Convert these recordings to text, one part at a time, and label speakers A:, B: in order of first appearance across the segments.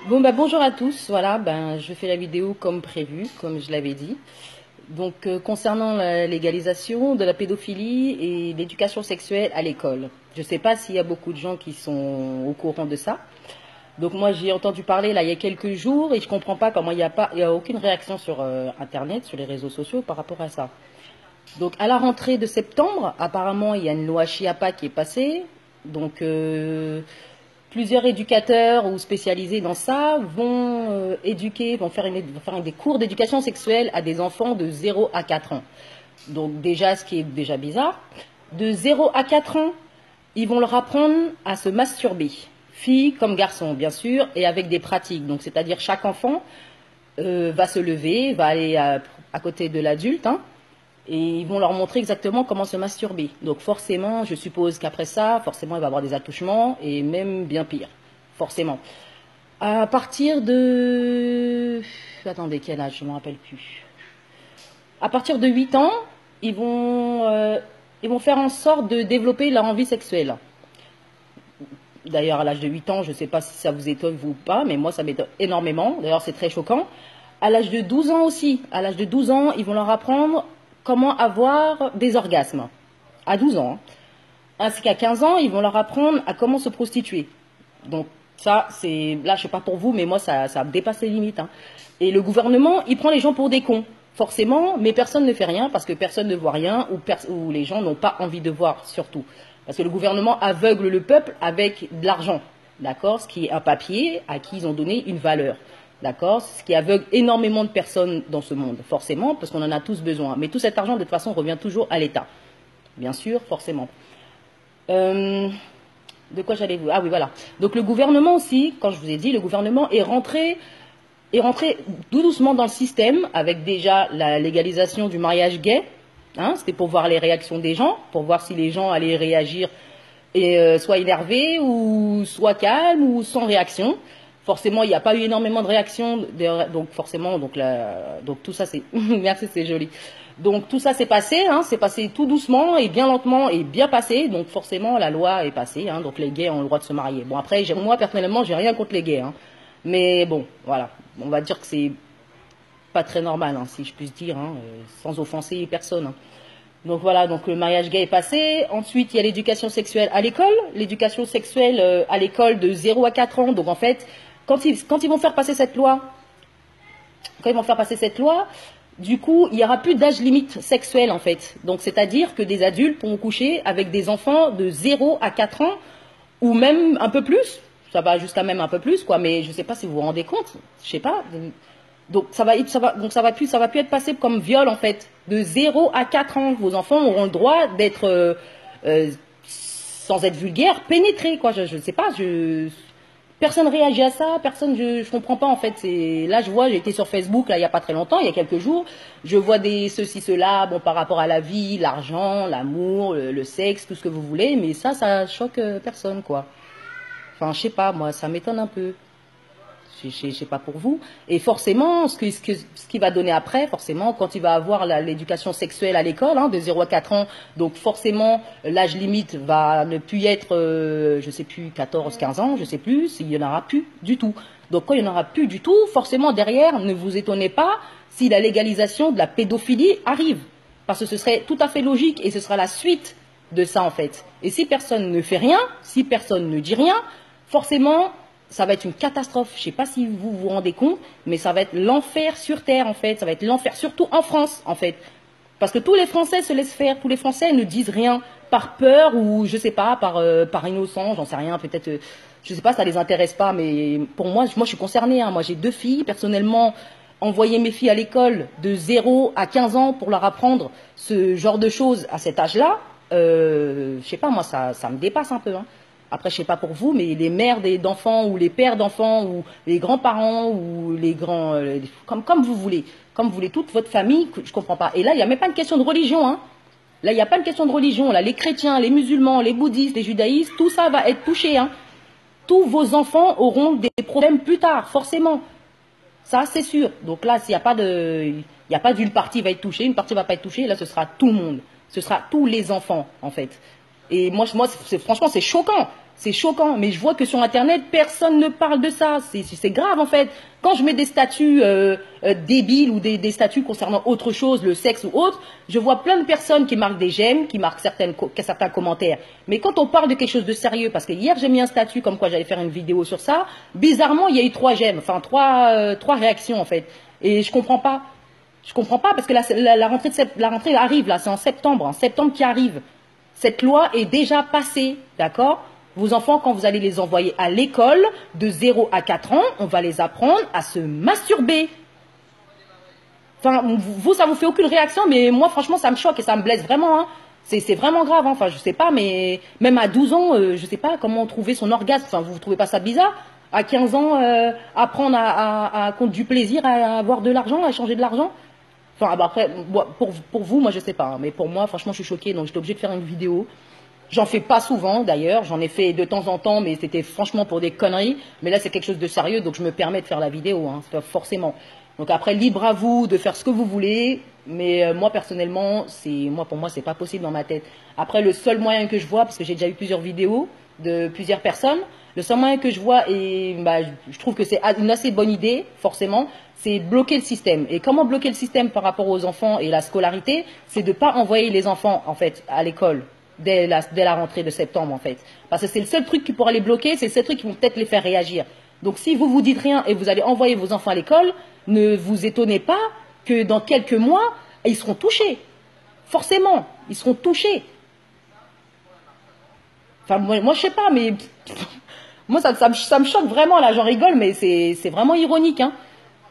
A: Bon bah bonjour à tous, voilà, je fais la vidéo comme prévu, comme je l'avais dit. Donc concernant la légalisation de la pédophilie et l'éducation sexuelle à l'école. Je ne sais pas s'il y a beaucoup de gens qui sont au courant de ça. Donc moi j'ai entendu parler là il y a quelques jours et je comprends pas comment il y a aucune réaction sur internet, sur les réseaux sociaux par rapport à ça. Donc à la rentrée de septembre, apparemment il y a une loi Chiapa qui est passée. Donc plusieurs éducateurs ou spécialisés dans ça vont vont faire des cours d'éducation sexuelle à des enfants de 0 à 4 ans. Donc déjà, ce qui est déjà bizarre, de 0 à 4 ans, ils vont leur apprendre à se masturber, filles comme garçons bien sûr, et avec des pratiques. Donc c'est-à-dire chaque enfant va se lever, va aller à côté de l'adulte, hein, et ils vont leur montrer exactement comment se masturber. Donc forcément, je suppose qu'après ça, forcément, il va y avoir des attouchements et même bien pire. Forcément. À partir de... Attendez, quel âge? Je ne me rappelle plus. À partir de 8 ans, ils vont faire en sorte de développer leur envie sexuelle. D'ailleurs, à l'âge de 8 ans, je ne sais pas si ça vous étonne vous ou pas, mais moi, ça m'étonne énormément. D'ailleurs, c'est très choquant. À l'âge de 12 ans aussi, à l'âge de 12 ans, ils vont leur apprendre comment avoir des orgasmes. À 12 ans. Ainsi qu'à 15 ans, ils vont leur apprendre à comment se prostituer. Donc ça, c'est là, je sais pas pour vous, mais moi, ça dépasse les limites, hein. Et le gouvernement, il prend les gens pour des cons, forcément, mais personne ne fait rien parce que personne ne voit rien ou les gens n'ont pas envie de voir, surtout. Parce que le gouvernement aveugle le peuple avec de l'argent, d'accord? Ce qui est un papier à qui ils ont donné une valeur. D'accord? Ce qui aveugle énormément de personnes dans ce monde, forcément, parce qu'on en a tous besoin. Mais tout cet argent, de toute façon, revient toujours à l'État. Bien sûr, forcément. De quoi j'allais vous... Ah oui, voilà. Donc le gouvernement aussi, quand je vous ai dit, le gouvernement est rentré tout doucement dans le système avec déjà la légalisation du mariage gay. Hein, c'était pour voir les réactions des gens, pour voir si les gens allaient réagir et soit énervés ou soit calmes ou sans réaction. Forcément, il n'y a pas eu énormément de réactions, donc forcément, donc tout ça c'est, merci, c'est joli. Donc tout ça s'est passé, hein, c'est passé tout doucement et bien lentement et bien passé. Donc forcément, la loi est passée, hein, donc les gays ont le droit de se marier. Bon après, moi personnellement, j'ai rien contre les gays, hein, mais bon, voilà, on va dire que c'est pas très normal, hein, si je puis dire, hein, sans offenser personne, hein. Donc voilà, donc le mariage gay est passé. Ensuite, il y a l'éducation sexuelle à l'école. L'éducation sexuelle à l'école de 0 à 4 ans. Donc en fait, quand ils vont faire passer cette loi, du coup, il n'y aura plus d'âge limite sexuel en fait. Donc c'est-à-dire que des adultes pourront coucher avec des enfants de 0 à 4 ans ou même un peu plus. Ça va jusqu'à même un peu plus, quoi. Mais je ne sais pas si vous vous rendez compte. Je sais pas. Donc ça va plus être passé comme viol en fait. De 0 à 4 ans, vos enfants auront le droit d'être, sans être vulgaire, pénétrés, quoi. Je ne sais pas. Personne réagit à ça, personne, je comprends pas en fait. Là je vois, j'ai été sur Facebook là il y a pas très longtemps, il y a quelques jours, je vois des ceci cela, bon par rapport à la vie, l'argent, l'amour, le sexe, tout ce que vous voulez, mais ça choque personne quoi. Enfin je sais pas, moi ça m'étonne un peu. Je sais pas pour vous. Et forcément, ce qui va donner après, forcément, quand il va avoir l'éducation sexuelle à l'école, hein, de 0 à 4 ans, donc forcément, l'âge limite va ne plus être, je sais plus, 14, 15 ans, je sais plus, il y en aura plus du tout. Donc quand il n'y en aura plus du tout, forcément, derrière, ne vous étonnez pas si la légalisation de la pédophilie arrive. Parce que ce serait tout à fait logique et ce sera la suite de ça, en fait. Et si personne ne fait rien, si personne ne dit rien, forcément, ça va être une catastrophe. Je ne sais pas si vous vous rendez compte, mais ça va être l'enfer sur Terre, en fait. Ça va être l'enfer, surtout en France, en fait. Parce que tous les Français se laissent faire. Tous les Français ne disent rien par peur ou, je ne sais pas, par innocence, j'en sais rien. Peut-être, je ne sais pas, ça ne les intéresse pas. Mais pour moi, je suis concernée, hein. Moi, j'ai 2 filles. Personnellement, envoyer mes filles à l'école de 0 à 15 ans pour leur apprendre ce genre de choses à cet âge-là, je ne sais pas, moi, ça me dépasse un peu, hein. Après, je ne sais pas pour vous, mais les mères d'enfants ou les pères d'enfants ou les grands-parents ou les grands... comme vous voulez. Comme vous voulez, toute votre famille, je ne comprends pas. Et là, il n'y a même pas une question de religion, hein. Là, il n'y a pas une question de religion. Là, les chrétiens, les musulmans, les bouddhistes, les judaïstes, tout ça va être touché, hein. Tous vos enfants auront des problèmes plus tard, forcément. Ça, c'est sûr. Donc là, s'il n'y a pas de... Il n'y a pas d'une partie va être touchée, une partie va pas être touchée, là, ce sera tout le monde. Ce sera tous les enfants, en fait. Et moi franchement, c'est choquant. C'est choquant. Mais je vois que sur Internet, personne ne parle de ça. C'est grave, en fait. Quand je mets des statuts débiles ou des statuts concernant autre chose, le sexe ou autre, je vois plein de personnes qui marquent des j'aime, qui marquent certains commentaires. Mais quand on parle de quelque chose de sérieux, parce que hier j'ai mis un statut comme quoi j'allais faire une vidéo sur ça, bizarrement il y a eu 3 j'aime, enfin trois réactions en fait. Et je comprends pas. Je comprends pas parce que la rentrée arrive là, c'est en septembre qui arrive. Cette loi est déjà passée, d'accord? Vos enfants, quand vous allez les envoyer à l'école, de 0 à 4 ans, on va les apprendre à se masturber. Enfin, vous, ça vous fait aucune réaction, mais moi, franchement, ça me choque et ça me blesse vraiment. Hein. C'est vraiment grave. Hein. Enfin, je sais pas, mais même à 12 ans, je sais pas comment trouver son orgasme. Enfin, vous trouvez pas ça bizarre? À 15 ans, apprendre à compte du plaisir, à avoir de l'argent, à échanger de l'argent? Enfin, bah après, pour vous, moi, je sais pas. Hein, mais pour moi, franchement, je suis choquée, donc j'étais obligée de faire une vidéo. J'en fais pas souvent d'ailleurs, j'en ai fait de temps en temps, mais c'était franchement pour des conneries. Mais là, c'est quelque chose de sérieux, donc je me permets de faire la vidéo, hein, forcément. Donc après, libre à vous de faire ce que vous voulez, mais moi personnellement, pour moi, c'est pas possible dans ma tête. Après, le seul moyen que je vois, parce que j'ai déjà eu plusieurs vidéos de plusieurs personnes, le seul moyen que je vois, et bah, je trouve que c'est une assez bonne idée, forcément, c'est bloquer le système. Et comment bloquer le système par rapport aux enfants et la scolarité, c'est de ne pas envoyer les enfants, en fait, à l'école. Dès la rentrée de septembre en fait. Parce que c'est le seul truc qui pourra les bloquer, c'est le seul truc qui vont peut-être les faire réagir. Donc si vous vous dites rien et vous allez envoyer vos enfants à l'école, ne vous étonnez pas que dans quelques mois, ils seront touchés. Forcément, ils seront touchés. Enfin, moi je sais pas, mais moi ça me choque vraiment, là j'en rigole, mais c'est vraiment ironique. Hein.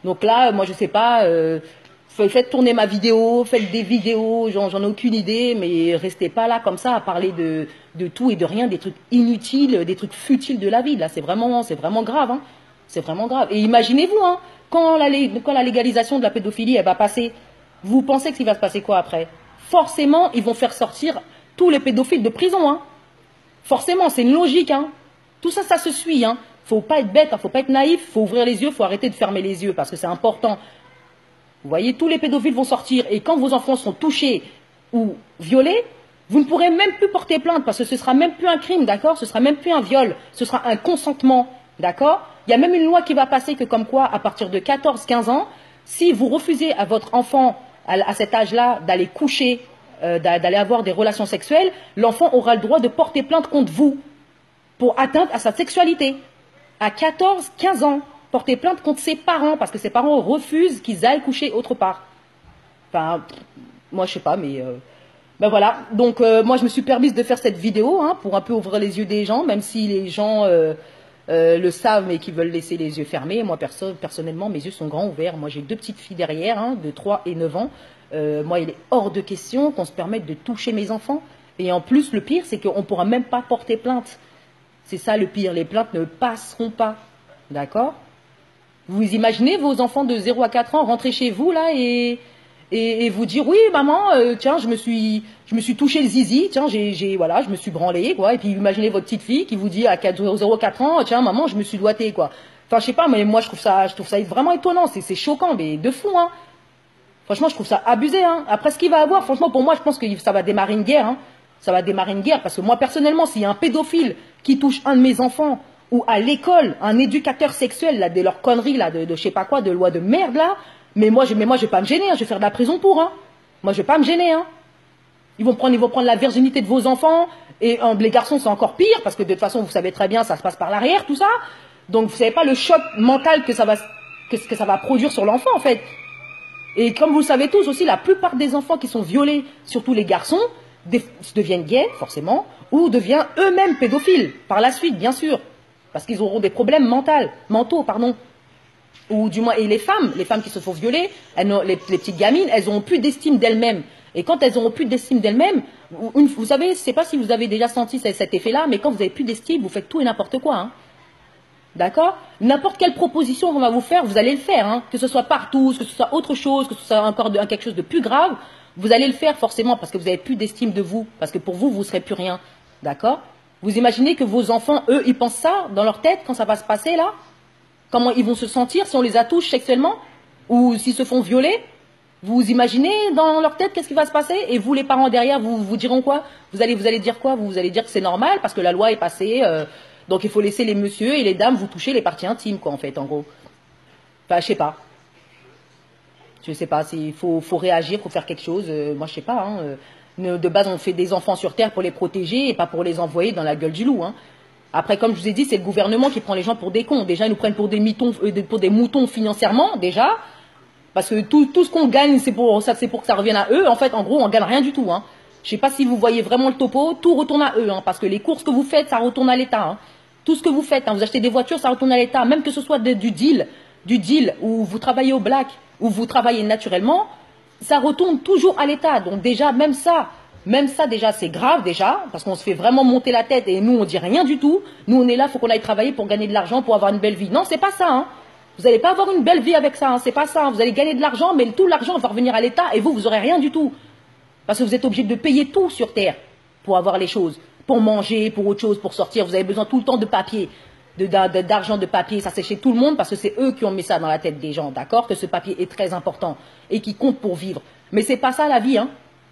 A: Donc là, moi je sais pas... faites tourner ma vidéo, faites des vidéos, j'en ai aucune idée, mais restez pas là comme ça à parler de tout et de rien, des trucs inutiles, des trucs futiles de la vie. Là, c'est vraiment grave. Hein. C'est vraiment grave. Et imaginez-vous, hein, quand la légalisation de la pédophilie elle va passer, vous pensez qu'il va se passer quoi après? Forcément, ils vont faire sortir tous les pédophiles de prison. Hein. Forcément, c'est une logique. Hein. Tout ça, ça se suit. Hein. Faut pas être bête, hein, faut pas être naïf, faut ouvrir les yeux, faut arrêter de fermer les yeux parce que c'est important. Vous voyez, tous les pédophiles vont sortir et quand vos enfants sont touchés ou violés, vous ne pourrez même plus porter plainte parce que ce sera même plus un crime, d'accord? Ce sera même plus un viol, ce sera un consentement, d'accord? Il y a même une loi qui va passer que comme quoi, à partir de 14-15 ans, si vous refusez à votre enfant à cet âge-là d'aller coucher, d'aller avoir des relations sexuelles, l'enfant aura le droit de porter plainte contre vous pour atteinte à sa sexualité. À 14-15 ans. Porter plainte contre ses parents, parce que ses parents refusent qu'ils aillent coucher autre part. Enfin, moi je sais pas, mais... ben voilà, donc moi je me suis permise de faire cette vidéo, hein, pour un peu ouvrir les yeux des gens, même si les gens le savent, mais qui veulent laisser les yeux fermés. Moi, personnellement, mes yeux sont grands ouverts. Moi j'ai 2 petites filles derrière, hein, de 3 et 9 ans. Moi, il est hors de question qu'on se permette de toucher mes enfants. Et en plus, le pire, c'est qu'on ne pourra même pas porter plainte. C'est ça le pire, les plaintes ne passeront pas. D'accord ? Vous imaginez vos enfants de 0 à 4 ans rentrer chez vous là et vous dire oui maman tiens je me suis touché le zizi, tiens voilà, je me suis branlé quoi, et puis imaginez votre petite fille qui vous dit à 0 4 ans tiens maman je me suis doigté quoi. Enfin je sais pas, mais moi je trouve ça vraiment étonnant, c'est choquant, mais de fou hein. Franchement je trouve ça abusé hein. Après ce qu'il va avoir, franchement pour moi je pense que ça va démarrer une guerre hein. Ça va démarrer une guerre parce que moi personnellement s'il y a un pédophile qui touche un de mes enfants ou à l'école, un éducateur sexuel, là, de leurs conneries, là, de je sais pas quoi, de loi de merde, là, mais moi, je vais pas me gêner, hein, je vais faire de la prison pour, hein. Moi, je vais pas me gêner, hein. Ils vont prendre la virginité de vos enfants, et les garçons, c'est encore pire, parce que de toute façon, vous savez très bien, ça se passe par l'arrière, tout ça. Donc, vous savez pas le choc mental que ça va produire sur l'enfant, en fait. Et comme vous le savez tous aussi, la plupart des enfants qui sont violés, surtout les garçons, deviennent gays, forcément, ou deviennent eux-mêmes pédophiles, par la suite, bien sûr. Parce qu'ils auront des problèmes mentaux. Ou du moins, et les femmes qui se font violer, les petites gamines, elles n'auront plus d'estime d'elles-mêmes. Et quand elles n'auront plus d'estime d'elles-mêmes, vous savez, je ne sais pas si vous avez déjà senti cet effet-là, mais quand vous n'avez plus d'estime, vous faites tout et n'importe quoi. Hein. D'accord? N'importe quelle proposition qu'on va vous faire, vous allez le faire. Hein. Que ce soit partout, que ce soit autre chose, que ce soit encore quelque chose de plus grave, vous allez le faire forcément parce que vous n'avez plus d'estime de vous. Parce que pour vous, vous ne serez plus rien. D'accord? Vous imaginez que vos enfants, eux, ils pensent ça dans leur tête quand ça va se passer là? Comment ils vont se sentir si on les attouche sexuellement? Ou s'ils se font violer? Vous imaginez dans leur tête qu'est-ce qui va se passer? Et vous, les parents derrière, vous diront quoi? Vous allez dire quoi? Vous allez dire que c'est normal parce que la loi est passée, donc il faut laisser les messieurs et les dames vous toucher les parties intimes, quoi, en fait, en gros. Enfin, je sais pas. Je sais pas, il faut réagir, faut faire quelque chose. Moi, je sais pas. Hein, de base, on fait des enfants sur Terre pour les protéger et pas pour les envoyer dans la gueule du loup. Hein. Après, comme je vous ai dit, c'est le gouvernement qui prend les gens pour des cons. Déjà, ils nous prennent pour des moutons financièrement, déjà. Parce que tout ce qu'on gagne, c'est pour que ça revienne à eux. En fait, en gros, on gagne rien du tout. Hein. Je sais pas si vous voyez vraiment le topo. Tout retourne à eux. Hein, parce que les courses que vous faites, ça retourne à l'État. Hein. Tout ce que vous faites, hein, vous achetez des voitures, ça retourne à l'État. Même que ce soit du deal où vous travaillez au black, où vous travaillez naturellement, ça retourne toujours à l'État. Donc déjà, même ça déjà, c'est grave déjà, parce qu'on se fait vraiment monter la tête et nous, on dit rien du tout. Nous, on est là, il faut qu'on aille travailler pour gagner de l'argent, pour avoir une belle vie. Non, c'est pas ça. Hein. Vous n'allez pas avoir une belle vie avec ça. Hein. C'est pas ça. Hein. Vous allez gagner de l'argent, mais tout l'argent va revenir à l'État et vous aurez rien du tout. Parce que vous êtes obligé de payer tout sur Terre pour avoir les choses, pour manger, pour autre chose, pour sortir. Vous avez besoin tout le temps de papier. D'argent, de papier, ça c'est chez tout le monde parce que c'est eux qui ont mis ça dans la tête des gens, d'accord? Que ce papier est très important et qui compte pour vivre. Mais c'est pas ça la vie, hein?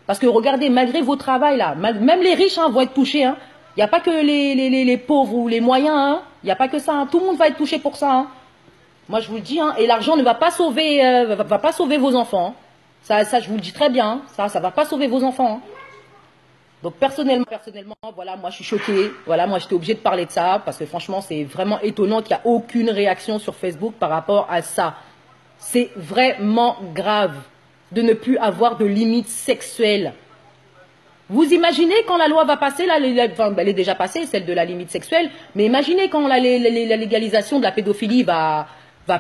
A: Parce que regardez, malgré vos travails là, même les riches hein, vont être touchés, hein? Il n'y a pas que les pauvres ou les moyens, hein? Il n'y a pas que ça, hein? Tout le monde va être touché pour ça, hein? Moi je vous le dis, hein? Et l'argent ne va pas sauver, va pas sauver vos enfants. Hein? Ça je vous le dis très bien, hein? Ça va pas sauver vos enfants. Hein? Donc personnellement, voilà, moi je suis choquée. Voilà, moi j'étais obligée de parler de ça parce que franchement, c'est vraiment étonnant qu'il n'y a aucune réaction sur Facebook par rapport à ça. C'est vraiment grave de ne plus avoir de limites sexuelles. Vous imaginez quand la loi va passer, là, enfin, elle est déjà passée, celle de la limite sexuelle, mais imaginez quand la légalisation de la pédophilie va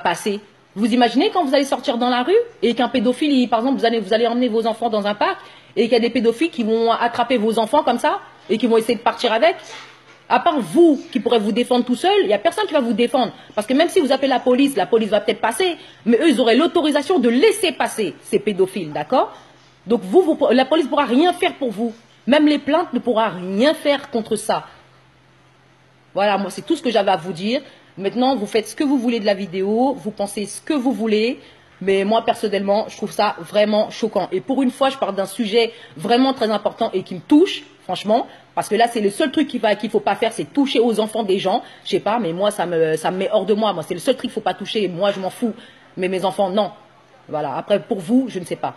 A: passer. Vous imaginez quand vous allez sortir dans la rue et qu'un pédophile, par exemple, vous allez emmener vos enfants dans un parc et qu'il y a des pédophiles qui vont attraper vos enfants comme ça et qui vont essayer de partir avec. À part vous qui pourrez vous défendre tout seul, il n'y a personne qui va vous défendre. Parce que même si vous appelez la police va peut-être passer, mais eux, ils auraient l'autorisation de laisser passer ces pédophiles, d'accord? Donc la police ne pourra rien faire pour vous. Même les plaintes ne pourra rien faire contre ça. Voilà, moi c'est tout ce que j'avais à vous dire. Maintenant, vous faites ce que vous voulez de la vidéo, vous pensez ce que vous voulez, mais moi personnellement, je trouve ça vraiment choquant. Et pour une fois, je parle d'un sujet vraiment très important et qui me touche, franchement, parce que là, c'est le seul truc qu'il ne faut pas faire, c'est toucher aux enfants des gens. Je sais pas, mais moi, ça me met hors de moi. Moi, c'est le seul truc qu'il ne faut pas toucher. Moi, je m'en fous. Mais mes enfants, non. Voilà. Après, pour vous, je ne sais pas.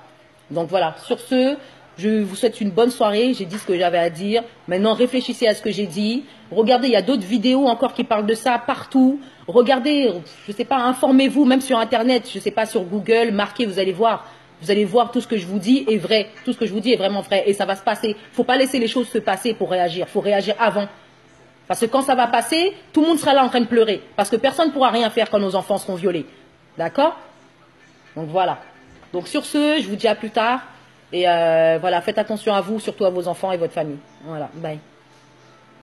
A: Donc voilà. Sur ce, je vous souhaite une bonne soirée. J'ai dit ce que j'avais à dire. Maintenant, réfléchissez à ce que j'ai dit. Regardez, il y a d'autres vidéos encore qui parlent de ça partout. Regardez, je ne sais pas, informez-vous, même sur Internet, je ne sais pas, sur Google, marquez, vous allez voir. Vous allez voir tout ce que je vous dis est vrai. Tout ce que je vous dis est vraiment vrai. Et ça va se passer. Il ne faut pas laisser les choses se passer pour réagir. Il faut réagir avant. Parce que quand ça va passer, tout le monde sera là en train de pleurer. Parce que personne ne pourra rien faire quand nos enfants seront violés. D'accord? Donc voilà. Donc sur ce, je vous dis à plus tard. Et voilà, faites attention à vous, surtout à vos enfants et votre famille. Voilà, bye.